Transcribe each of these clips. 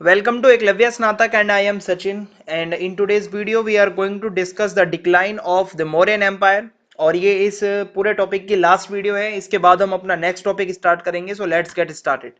Welcome to Eklavya Snatak and I am Sachin, and in today's video we are going to discuss the decline of the Mauryan Empire। और ये इस पूरे topic की last video है। इसके बाद हम अपना नेक्स्ट टॉपिक स्टार्ट करेंगे। So let's get started.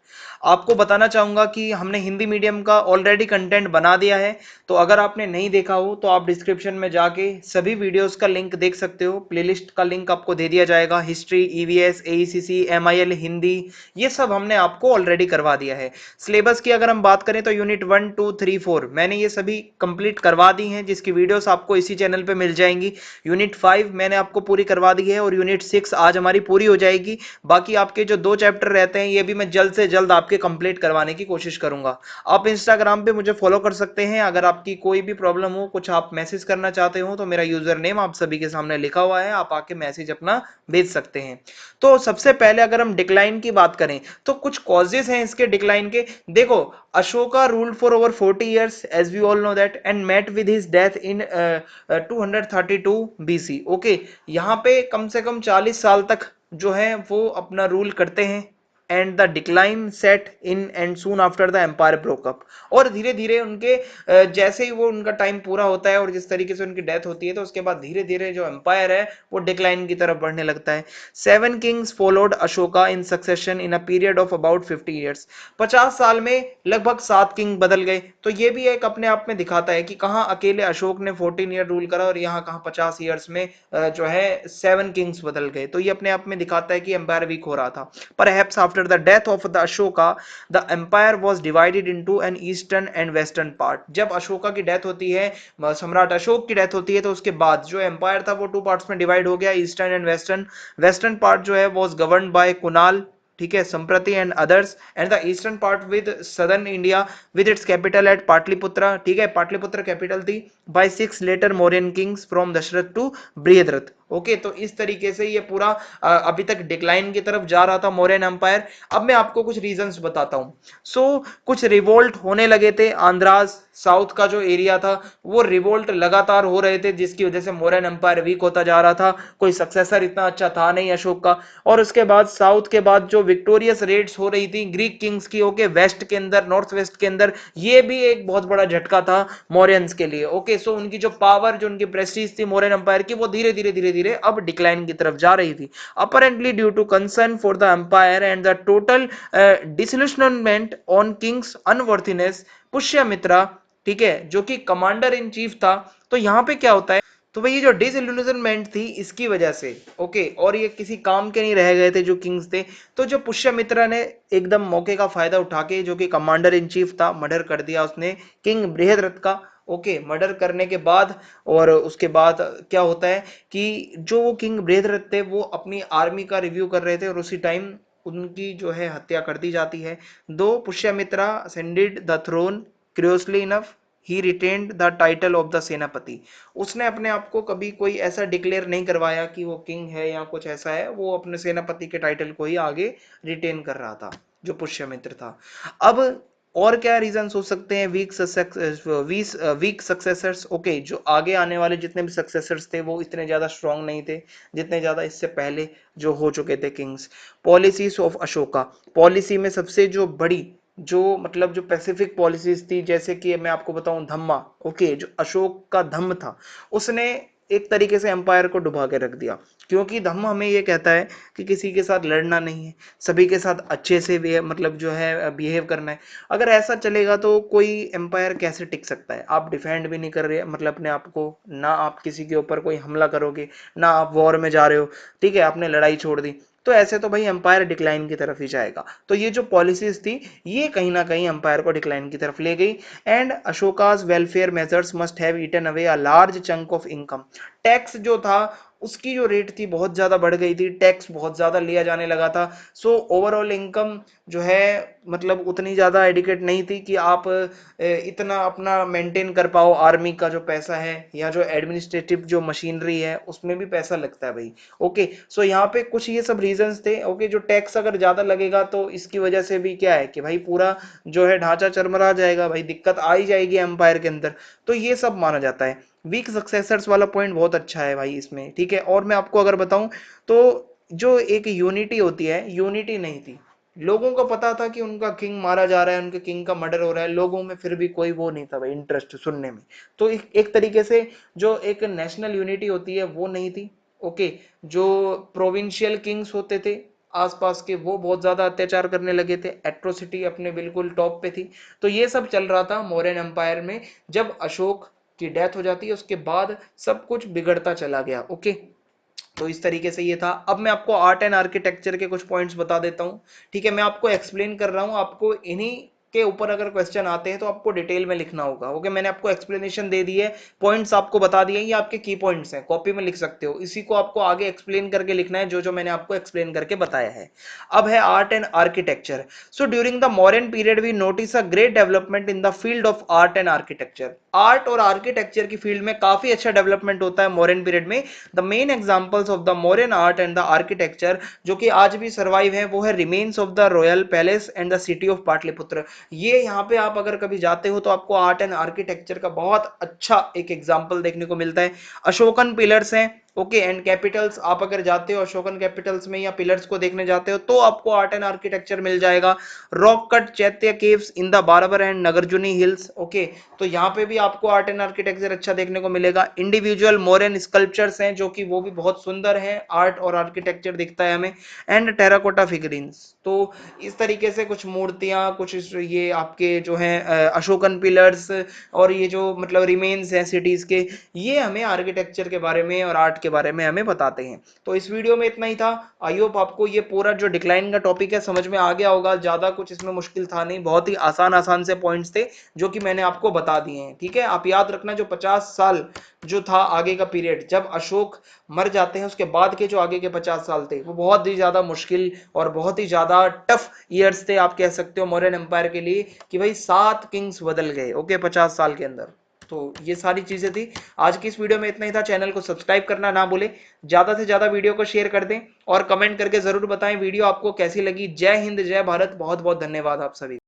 आपको बताना चाहूंगा कि हमने हिंदी मीडियम का ऑलरेडी कंटेंट बना दिया है, तो अगर आपने नहीं देखा हो तो आप डिस्क्रिप्शन में जाके सभी वीडियोस का लिंक देख सकते हो। प्लेलिस्ट का लिंक आपको दे दिया जाएगा। हिस्ट्री, ईवीएस, एईसीसी, एमआईएल, हिंदी, ये सब हमने आपको ऑलरेडी करवा दिया है। सिलेबस की अगर हम बात करें तो यूनिट 1, 2, 3, 4 मैंने ये सभी कंप्लीट करवा दी हैं, जिसकी वीडियोस आपको इसी चैनल पे मिल जाएंगी। यूनिट 5 मैंने आपको पूरी करवा दी है और यूनिट 6 आज हमारी पूरी हो जाएगी। बाकी आपके जो 2 चैप्टर रहते हैं ये भी मैं जल्द से जल्द आपके कंप्लीट करवाने की कोशिश करूंगा। आप इंस्टाग्राम पे मुझे फॉलो कर सकते हैं। अगर आपकी कोई भी प्रॉब्लम हो, कुछ आप मैसेज करना चाहते हो, तो मेरा यूजर नेम आप सभी के सामने लिखा हुआ है, आप आके मैसेज अपना भेज सकते हैं। तो सबसे पहले अगर हम डिक्लाइन की बात करें तो कुछ कॉजेस हैं इसके डिक्लाइन के। देखो, Ashoka ruled for over 40 years as we all know that and met with his death in 232 BC। Okay, यहाँ पे कम से कम 40 साल तक जो है वो अपना रूल करते हैं। And the decline set in and soon after the empire broke up. और धीरे धीरे उनके जैसे ही वो उनका टाइम पूरा होता है और जिस तरीके से उनकी डेथ होती है, तो उसके बाद धीरे धीरे जो एम्पायर है वो डिक्लाइन की तरफ बढ़ने लगता है। 7 Kings followed Ashoka in succession in a period of about 50 years। 50 साल में लगभग 7 किंग बदल गए। तो ये भी एक अपने आप में दिखाता है कि कहाँ अकेले अशोक ने 14 ईयर रूल करा और यहाँ कहाँ 50 ईयर्स में जो है 7 किंग्स बदल गए। तो ये अपने आप में दिखाता है कि एम्पायर वीक हो रहा था। Perhaps after the death of the Ashoka, the empire was divided into an eastern and western part। जब अशोका की डेथ होती है, सम्राट अशोक की डेथ होती है, तो उसके बाद जो एम्पायर था वो 2 पार्ट्स में डिवाइड हो गया, eastern and western. Western part जो है वॉज गवर्न बाय कुणाल, ठीक है, Samprati and others, and the eastern part with southern India with its capital at Pataliputra. ठीक है, पाटलिपुत्र कैपिटल थी। By 6 later Mauryan kings from Dasharatha to Brihadratha. Okay, तो इस तरीके से ये पूरा अभी तक डिक्लाइन की तरफ जा रहा था मौर्यन एम्पायर। अब मैं आपको कुछ रीजंस बताता हूं। कुछ रिवोल्ट होने लगे थे। आंध्राज साउथ का जो एरिया था वो रिवोल्ट लगातार हो रहे थे, जिसकी वजह से मौर्यन एम्पायर वीक होता जा रहा था। कोई सक्सेसर इतना अच्छा था नहीं अशोक का। और उसके बाद साउथ के बाद जो विक्टोरियस रेड्स हो रही थी ग्रीक किंग्स की, ओके, वेस्ट के अंदर, नॉर्थ वेस्ट के अंदर, ये भी एक बहुत बड़ा झटका था मौर्यंस के लिए। ओके, सो उनकी जो पावर, जो उनकी प्रेस्टीज थी मौर्यन एम्पायर की, वो धीरे धीरे धीरे धीरे अब डिक्लाइन की तरफ जा रही थी। apparently due to concern for the empire and the total disillusionment on king's unworthiness, Pushyamitra, ठीक है, जो कि कमांडर इन चीफ था। तो यहाँ पे क्या होता है, तो भाई ये जो डिसइल्यूजनमेंट थी इसकी वजह से, ओके, और ये किसी काम के नहीं रह गए थे जो किंग्स थे, तो जो पुष्यमित्रा ने एकदम मौके का फायदा उठा के, जो कि कमांडर इन चीफ था, मर्डर कर दिया उसने किंग बृहद्रथ का। ओके, मर्डर करने के बाद, और उसके बाद क्या होता है कि जो वो किंग बृहद्रथ थे वो अपनी आर्मी का रिव्यू कर रहे थे और उसी टाइम उनकी जो है हत्या कर दी जाती है। दो Pushyamitra ascended the throne, curiously enough he retained the title of the senapati. उसने अपने आप को कभी कोई ऐसा डिक्लेयर नहीं करवाया कि वो किंग है या कुछ ऐसा है, वो अपने सेनापति के टाइटल को ही आगे रिटेन कर रहा था, जो पुष्यमित्र था। अब और क्या रीजंस हो सकते हैं वीक सक्सेसर्स। ओके, जो आगे आने वाले जितने भी सक्सेसर्स थे वो इतने ज्यादा स्ट्रांग नहीं थे जितने ज्यादा इससे पहले जो हो चुके थे Kings. Policies of Ashoka, policy में सबसे जो बड़ी, जो मतलब जो पैसिफिक पॉलिसीज थी, जैसे कि मैं आपको बताऊं धम्मा। ओके, जो अशोक का धम्म था उसने एक तरीके से एम्पायर को डुबा के रख दिया, क्योंकि धम्म हमें ये कहता है कि किसी के साथ लड़ना नहीं है, सभी के साथ अच्छे से मतलब जो है बिहेव करना है। अगर ऐसा चलेगा तो कोई एम्पायर कैसे टिक सकता है। आप डिफेंड भी नहीं कर रहे मतलब अपने आप को, ना आप किसी के ऊपर कोई हमला करोगे, ना आप वॉर में जा रहे हो, ठीक है, आपने लड़ाई छोड़ दी, तो ऐसे तो भाई एम्पायर डिक्लाइन की तरफ ही जाएगा। तो ये जो पॉलिसीज थी ये कहीं ना कहीं एम्पायर को डिक्लाइन की तरफ ले गई। And Ashoka's welfare measures must have eaten away a large chunk of income. Tax जो था उसकी जो रेट थी बहुत ज्यादा बढ़ गई थी, टैक्स बहुत ज्यादा लिया जाने लगा था। ओवरऑल इनकम जो है मतलब उतनी ज्यादा एडिकेट नहीं थी कि आप इतना अपना मेंटेन कर पाओ। आर्मी का जो पैसा है या जो एडमिनिस्ट्रेटिव जो मशीनरी है उसमें भी पैसा लगता है भाई। ओके, सो यहाँ पे कुछ ये सब रीजंस थे। ओके, जो टैक्स अगर ज्यादा लगेगा तो इसकी वजह से भी क्या है कि भाई पूरा जो है ढांचा चरमरा जाएगा, भाई दिक्कत आ ही जाएगी एम्पायर के अंदर। तो ये सब माना जाता है। वीक सक्सेसर्स वाला पॉइंट बहुत अच्छा है भाई इसमें, ठीक है। और मैं आपको अगर बताऊं तो जो एक यूनिटी होती है, यूनिटी नहीं थी। लोगों को पता था कि उनका किंग मारा जा रहा है, उनके किंग का मर्डर हो रहा है, लोगों में फिर भी कोई वो नहीं था भाई इंटरेस्ट सुनने में। तो एक तरीके से जो एक नेशनल यूनिटी होती है वो नहीं थी। ओके, जो प्रोविंशियल किंग्स होते थे आसपास के, वो बहुत ज्यादा अत्याचार करने लगे थे, एट्रोसिटी अपने बिल्कुल टॉप पे थी। तो ये सब चल रहा था मौर्यन एम्पायर में। जब अशोक की डेथ हो जाती है उसके बाद सब कुछ बिगड़ता चला गया। ओके, तो इस तरीके से ये था। अब मैं आपको आर्ट एंड आर्किटेक्चर के कुछ पॉइंट्स बता देता हूँ। ठीक है, मैं आपको एक्सप्लेन कर रहा हूँ, आपको इन्हीं के ऊपर अगर क्वेश्चन आते हैं तो आपको डिटेल में लिखना होगा। ओके, मैंने आपको एक्सप्लेनेशन दे दी है, पॉइंट्स आपको बता दिए, ये आपके की पॉइंट्स हैं, कॉपी में लिख सकते हो, इसी को आपको आगे एक्सप्लेन करके लिखना है जो जो मैंने आपको एक्सप्लेन करके बताया है। अब है art and architecture. So during the modern period we notice a great development in the field of art and architecture. Art और आर्किटेक्चर की फील्ड में काफी अच्छा डेवलपमेंट होता है मॉडर्न पीरियड में। The main examples of the modern art and the architecture जो कि आज भी सर्वाइव है वो है remains of the royal palace and the city of Pataliputra. ये यहाँ पे आप अगर कभी जाते हो तो आपको आर्ट एंड आर्किटेक्चर का बहुत अच्छा एक एग्जाम्पल देखने को मिलता है। अशोकन पिलर्स हैं, ओके, एंड कैपिटल्स। आप अगर जाते हो अशोकन कैपिटल्स में या पिलर्स को देखने जाते हो तो आपको आर्ट एंड आर्किटेक्चर मिल जाएगा। Rock cut chaitya caves in the Barabar and Nagarjuni hills. Okay, तो यहाँ पे भी आपको आर्ट एंड आर्किटेक्चर अच्छा देखने को मिलेगा। इंडिविजुअल मोरन स्कल्पचर्स हैं जो कि वो भी बहुत सुंदर हैं, आर्ट और आर्किटेक्चर दिखता है हमें। And terracotta figurines. तो इस तरीके से कुछ मूर्तियां, कुछ ये आपके जो हैं अशोकन पिलर्स और ये जो मतलब रिमेन्स हैं सिटीज के, ये हमें आर्किटेक्चर के बारे में और आर्ट के बारे में हमें बताते हैं। तो इस वीडियो में इतना ही था। आई होप आपको ये पूरा जो डिक्लाइन का टॉपिक है समझ में आ गया होगा। ज्यादा कुछ इसमें मुश्किल था नहीं, बहुत ही आसान आसान से पॉइंट्स थे जो कि मैंने आपको बता दिए हैं। ठीक है, आप याद रखना जो 50 साल जो था आगे का पीरियड, जब अशोक मर जाते हैं उसके बाद के जो आगे के 50 साल थे वो बहुत ही ज्यादा मुश्किल और बहुत ही ज्यादा टफ ईयर्स थे आप कह सकते हो मौर्यन एम्पायर के लिए, कि भाई 7 किंग्स बदल गए। ओके, 50 साल के अंदर। तो ये सारी चीजें थी। आज की इस वीडियो में इतना ही था। चैनल को सब्सक्राइब करना ना भूले, ज्यादा से ज्यादा वीडियो को शेयर कर दें और कमेंट करके जरूर बताएं वीडियो आपको कैसी लगी। जय हिंद, जय भारत, बहुत बहुत धन्यवाद आप सभी।